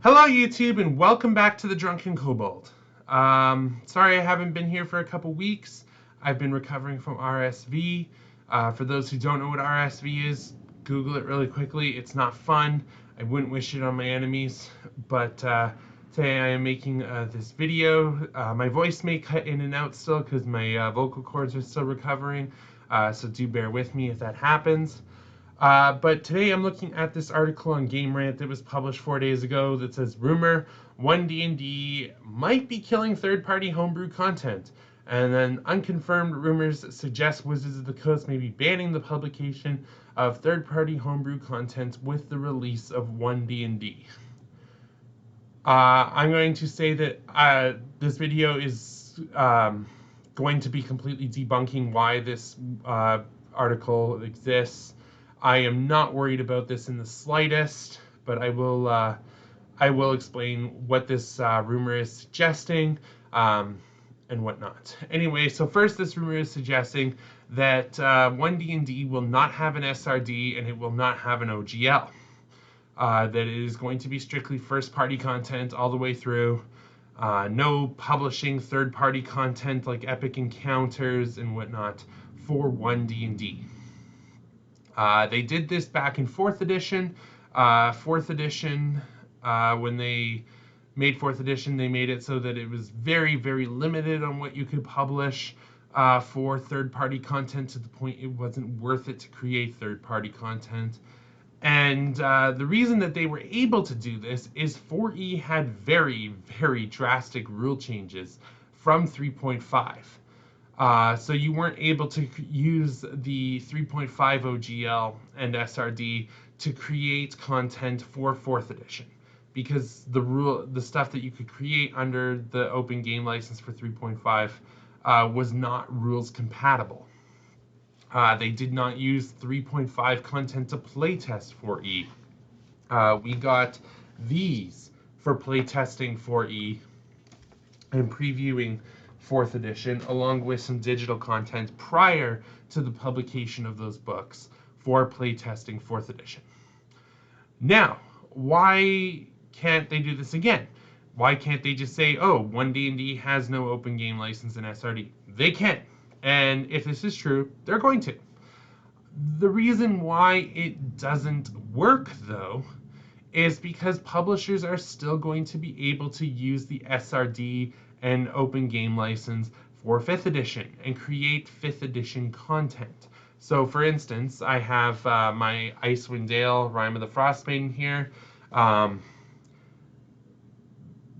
Hello YouTube and welcome back to the Drunken Kobold. Sorry I haven't been here for a couple weeks. I've been recovering from RSV. For those who don't know what RSV is, Google it really quickly. It's not fun. I wouldn't wish it on my enemies, but today I am making this video. My voice may cut in and out still because my vocal cords are still recovering, so do bear with me if that happens. But today I'm looking at this article on GameRant that was published 4 days ago that says, rumor, One D&D might be killing third-party homebrew content. And then unconfirmed rumors suggest Wizards of the Coast may be banning the publication of third-party homebrew content with the release of One D&D. I'm going to say that this video is going to be completely debunking why this article exists. I am not worried about this in the slightest, but I will explain what this rumor is suggesting and whatnot. Anyway, so first, this rumor is suggesting that One D&D will not have an SRD and it will not have an OGL. That it is going to be strictly first-party content all the way through. No publishing third-party content like Epic Encounters and whatnot for One D&D. They did this back in 4th edition. 4th edition, when they made 4th edition, they made it so that it was very, very limited on what you could publish for third-party content, to the point it wasn't worth it to create third-party content. And the reason that they were able to do this is 4E had very, very drastic rule changes from 3.5. So you weren't able to use the 3.5 OGL and SRD to create content for 4th edition, because the stuff that you could create under the open game license for 3.5 was not rules compatible. They did not use 3.5 content to playtest 4E. We got these for playtesting 4E and previewing 4th edition, along with some digital content prior to the publication of those books for playtesting 4th edition. Now, why can't they do this again? Why can't they just say, oh, One D&D has no open game license in SRD? They can. And if this is true, they're going to. The reason why it doesn't work, though, is because publishers are still going to be able to use the SRD and open game license for 5th edition and create 5th edition content. So, for instance, I have my Icewind Dale Rime of the Frostmaiden here.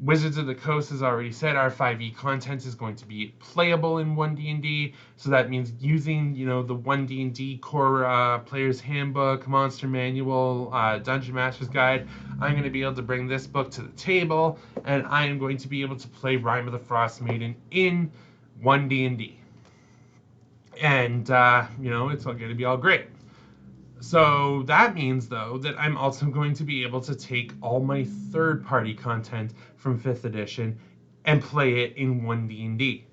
Wizards of the Coast has already said our 5e content is going to be playable in One D&D, so that means using, the One D&D core player's handbook, monster manual, dungeon master's guide. I'm going to be able to bring this book to the table, and I am going to be able to play Rime of the Frostmaiden in One D&D. And it's all going to be all great. So that means, though, that I'm also going to be able to take all my third-party content from 5th edition and play it in One D&D.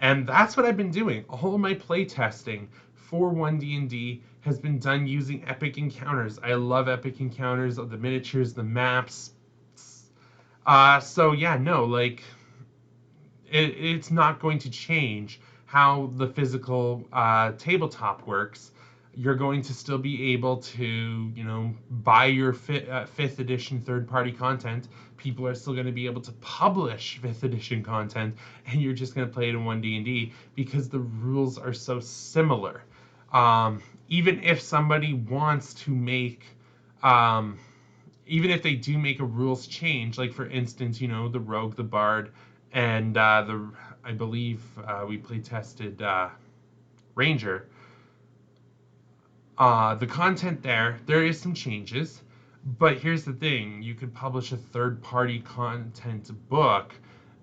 And that's what I've been doing. All of my playtesting for One D&D has been done using Epic Encounters. I love Epic Encounters, the miniatures, the maps. So yeah, no, it's not going to change how the physical tabletop works. You're going to still be able to, buy your 5th edition third-party content. People are still going to be able to publish 5th edition content, and you're just going to play it in One D&D because the rules are so similar. Even if somebody wants to make, even if they do make a rules change, like for instance, the Rogue, the Bard, and I believe we play tested Ranger. The content there is some changes, but here's the thing: you could publish a third-party content book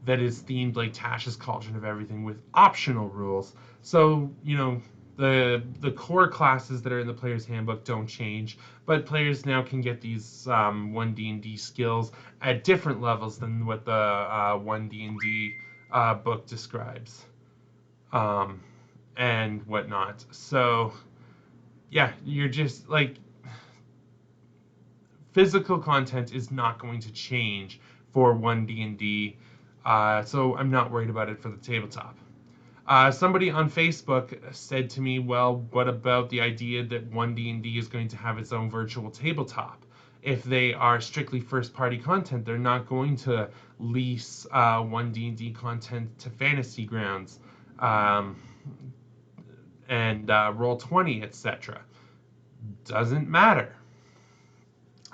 that is themed like Tasha's Cauldron of Everything with optional rules. So, the core classes that are in the player's handbook don't change, but players now can get these One D&D skills at different levels than what the One D&D book describes, and whatnot. So yeah, you're just physical content is not going to change for One D&D, so I'm not worried about it for the tabletop. Somebody on Facebook said to me, well, what about the idea that One D&D is going to have its own virtual tabletop? If they are strictly first-party content, they're not going to lease One D&D content to Fantasy Grounds and Roll20, etc. Doesn't matter.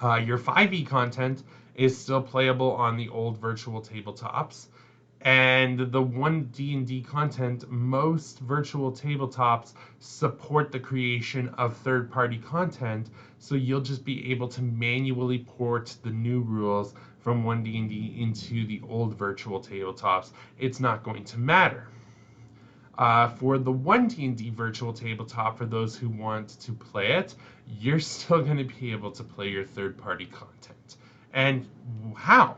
Your 5e content is still playable on the old virtual tabletops, and the One D&D content, most virtual tabletops support the creation of third-party content, so you'll just be able to manually port the new rules from One D&D into the old virtual tabletops. It's not going to matter. For the One D&D virtual tabletop, for those who want to play it, you're still going to be able to play your third-party content. And how?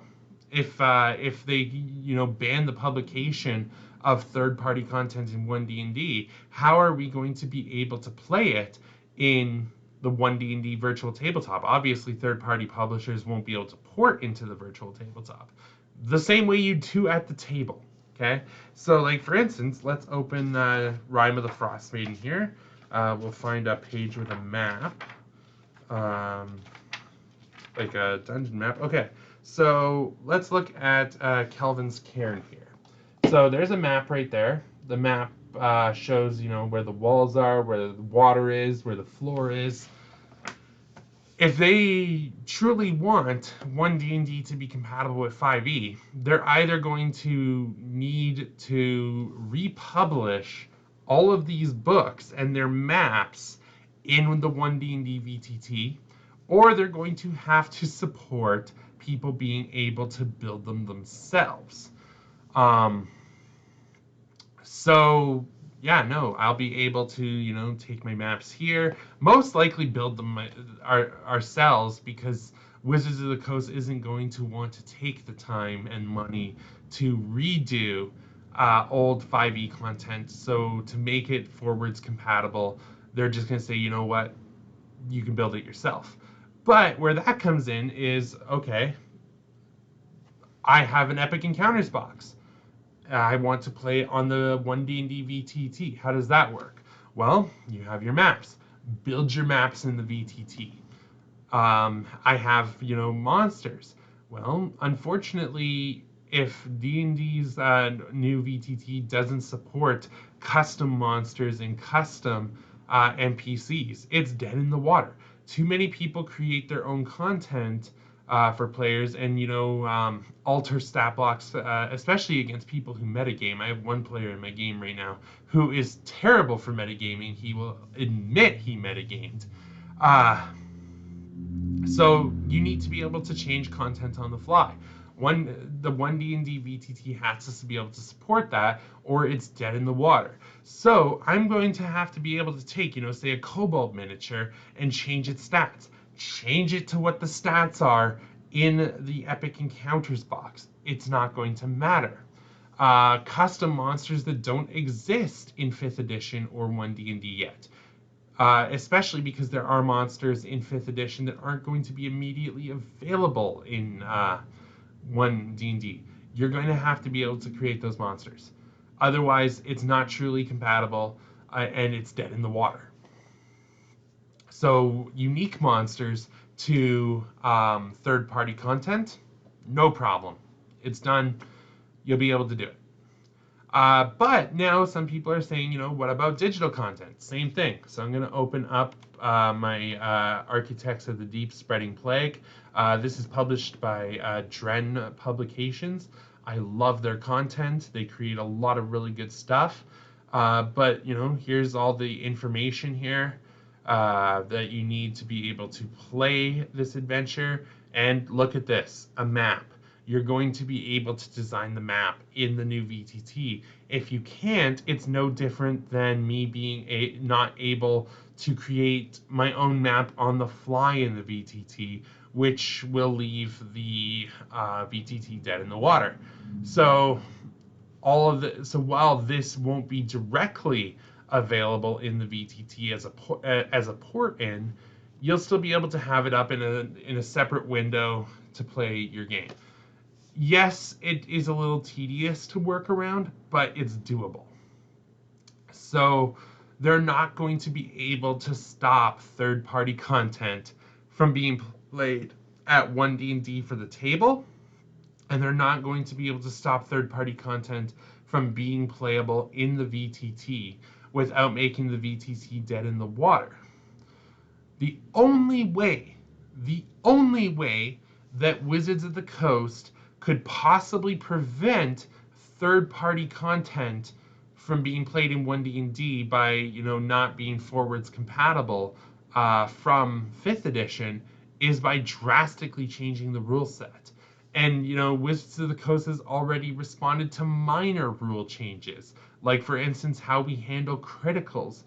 If they ban the publication of third-party content in One D&D, how are we going to be able to play it in the One D&D virtual tabletop? Obviously, third-party publishers won't be able to port into the virtual tabletop the same way you do at the table. Okay, so like for instance, let's open Rime of the Frost Maiden here. We'll find a page with a map, like a dungeon map. Okay, so let's look at Kelvin's Cairn here. So there's a map right there. The map shows, where the walls are, where the water is, where the floor is. If they truly want One D&D to be compatible with 5e, they're either going to need to republish all of these books and their maps in the One D&D VTT, or they're going to have to support people being able to build them themselves. So yeah, no, I'll be able to, take my maps here, most likely build them ourselves, because Wizards of the Coast isn't going to want to take the time and money to redo old 5e content. So to make it forwards compatible, they're just going to say, you know what, you can build it yourself. But where that comes in is, okay, I have an Epic Encounters box. I want to play on the One D&D VTT. How does that work? Well, you have your maps. Build your maps in the VTT. I have, monsters. Well, unfortunately, if D&D's new VTT doesn't support custom monsters and custom NPCs, it's dead in the water. Too many people create their own content for players and, alter stat blocks, especially against people who metagame. I have one player in my game right now who is terrible for metagaming. He will admit he metagamed. So you need to be able to change content on the fly. The One D&D VTT has to be able to support that, or it's dead in the water. So I'm going to have to be able to take, say a Kobold miniature and change its stats. Change it to what the stats are in the Epic Encounters box. It's not going to matter. Custom monsters that don't exist in 5th edition or 1D&D yet. Especially because there are monsters in 5th edition that aren't going to be immediately available in 1D&D. You're going to have to be able to create those monsters. Otherwise, it's not truly compatible and it's dead in the water. So unique monsters to third-party content, no problem. It's done. You'll be able to do it. But now some people are saying, what about digital content? Same thing. So I'm going to open up my Architects of the Deep Spreading Plague. This is published by Dren Publications. I love their content. They create a lot of really good stuff. But, here's all the information here that you need to be able to play this adventure. And look at this, a map. You're going to be able to design the map in the new VTT. If you can't, it's no different than me being not able to create my own map on the fly in the VTT, which will leave the VTT dead in the water. So while this won't be directly available in the VTT as a port in, you'll still be able to have it up in a separate window to play your game. Yes, it is a little tedious to work around, but it's doable. So they're not going to be able to stop third-party content from being played at One D&D for the table, and they're not going to be able to stop third-party content from being playable in the VTT without making the VTT dead in the water. The only way, the only way that Wizards of the Coast could possibly prevent third-party content from being played in 1D&D by, not being forwards compatible from 5th edition is by drastically changing the rule set. And, Wizards of the Coast has already responded to minor rule changes, like, for instance, how we handle criticals.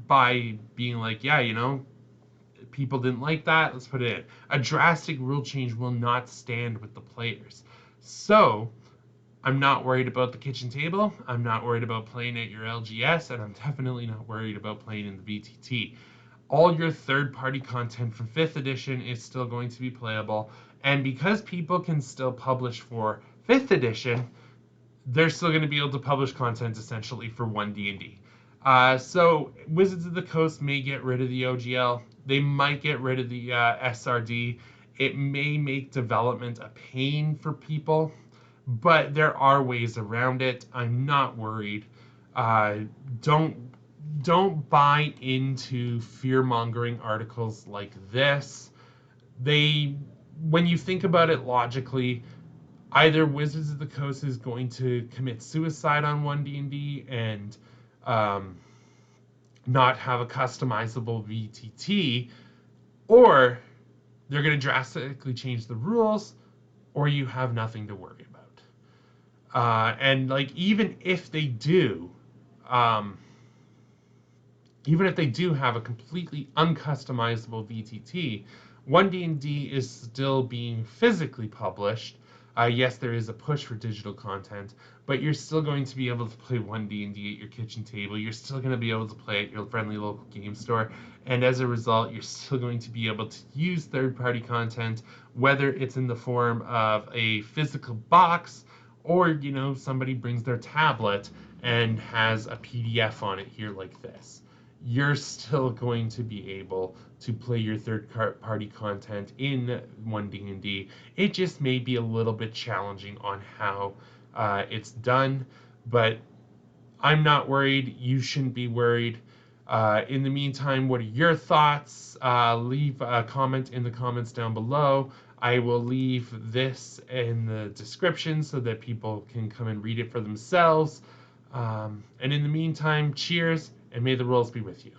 By being like, yeah, people didn't like that, let's put it in. A drastic rule change will not stand with the players. So, I'm not worried about the kitchen table, I'm not worried about playing at your LGS, and I'm definitely not worried about playing in the VTT. All your third-party content from 5th edition is still going to be playable, and because people can still publish for 5th edition, they're still going to be able to publish content essentially for 1D&D. So Wizards of the Coast may get rid of the OGL. They might get rid of the SRD. It may make development a pain for people, but there are ways around it. I'm not worried. Don't buy into fear-mongering articles like this. When you think about it logically, either Wizards of the Coast is going to commit suicide on 1D&D and not have a customizable VTT, or they're going to drastically change the rules, or you have nothing to worry about. And even if they do, have a completely uncustomizable VTT, 1D&D is still being physically published. Yes, there is a push for digital content, but you're still going to be able to play 1D&D at your kitchen table. You're still going to be able to play at your friendly local game store, and as a result, you're still going to be able to use third-party content, whether it's in the form of a physical box or, somebody brings their tablet and has a PDF on it here like this. You're still going to be able to play your third-party content in 1D&D. It just may be a little bit challenging on how it's done, but I'm not worried. You shouldn't be worried. In the meantime, what are your thoughts? Leave a comment in the comments down below. I will leave this in the description so that people can come and read it for themselves. And in the meantime, cheers, and may the rules be with you.